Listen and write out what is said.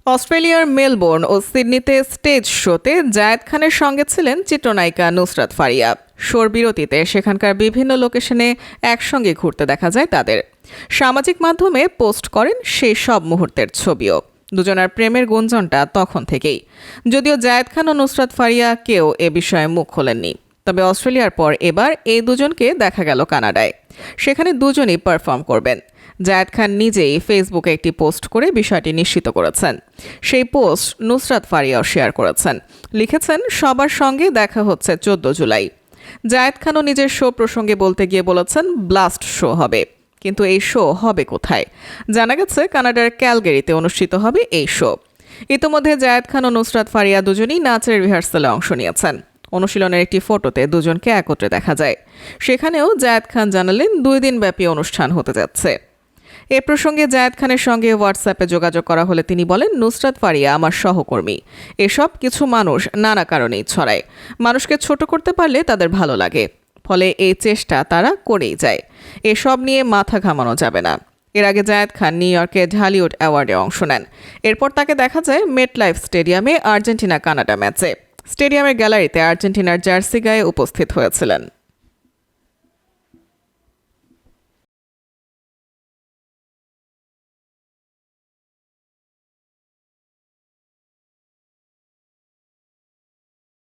অস্ট্রেলিয়ার মেলবোর্ন ও সিডনিতে স্টেজ শোতে জায়েদ খানের সঙ্গে ছিলেন চিত্রনায়িকা নুসরাত ফারিয়া। শোর বিরতিতে সেখানকার বিভিন্ন লোকেশনে একসঙ্গে ঘুরতে দেখা যায় তাদের। সামাজিক মাধ্যমে পোস্ট করেন সেই সব মুহূর্তের ছবিও। দুজনার প্রেমের গুঞ্জনটা তখন থেকেই, যদিও জায়েদ খান ও নুসরাত ফারিয়া কেউ এ বিষয়ে মুখ খোলেননি। তবে অস্ট্রেলিয়ার পর এবার এই দুজনকে দেখা গেল কানাডায়। সেখানে দুজনই পারফর্ম করবেন। জায়েদ খান নিজেই ফেসবুকে একটি পোস্ট করে বিষয়টি নিশ্চিত করেছেন। সেই পোস্ট নুসরাত ফারিয়াও শেয়ার করেছেন। লিখেছেন, সবার সঙ্গে দেখা হচ্ছে 14 জুলাই। জায়েদ খানও নিজের শো প্রসঙ্গে বলতে গিয়ে বলেছেন, ব্লাস্ট শো হবে। কিন্তু এই শো হবে কোথায়? জানা গেছে কানাডার ক্যালগেরিতে অনুষ্ঠিত হবে এই শো। ইতোমধ্যে জায়েদ খান ও নুসরাত ফারিয়া দুজনই নাচের রিহার্সালে অংশ নিয়েছেন। অনুশীলনের একটি ফটোতে দুজনকে একত্রে দেখা যায়। সেখানেও জায়েদ খান জানালেন 2 দিনব্যাপী অনুষ্ঠান হতে যাচ্ছে। এ প্রসঙ্গে জায়েদ খানের সঙ্গে হোয়াটসঅ্যাপে যোগাযোগ করা হলে তিনি বলেন, নুসরাত ফারিয়া আমার সহকর্মী। এসব কিছু মানুষ নানা কারণেই ছড়ায়। মানুষকে ছোট করতে পারলে তাদের ভালো লাগে, ফলে এই চেষ্টা তারা করেই যায়। এসব নিয়ে মাথা ঘামানো যাবে না। এর আগে জায়েদ খান নিউ ইয়র্কে ঢালিউড অ্যাওয়ার্ডে অংশ নেন। এরপর তাকে দেখা যায় মেটলাইফ স্টেডিয়ামে আর্জেন্টিনা কানাডা ম্যাচে। স্টেডিয়ামের গ্যালারিতে আর্জেন্টিনার জার্সি গায়ে উপস্থিত হয়েছিলেন।